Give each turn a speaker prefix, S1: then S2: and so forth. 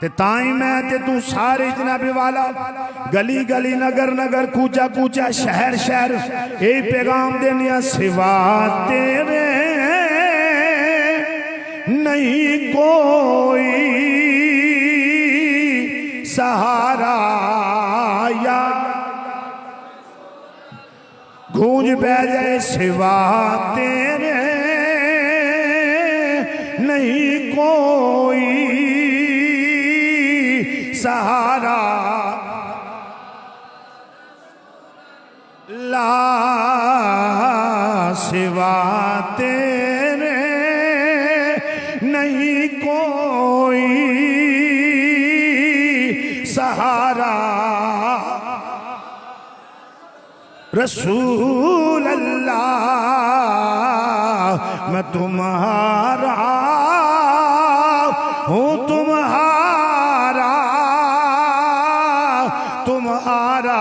S1: ते ताई मैं ते तू सारे जनाबे वाला गली गली नगर नगर कूचा कूचा शहर शहर यही पैगाम देनिया सिवा तेरे नहीं कोई सहारा या गूंज बह जाए सिवा तेरे नहीं कोई सहारा ला सिवा तेरे नहीं कोई सहारा रसूल अल्लाह मैं तुम्हारा हूँ तुम्हारा तुम्हारा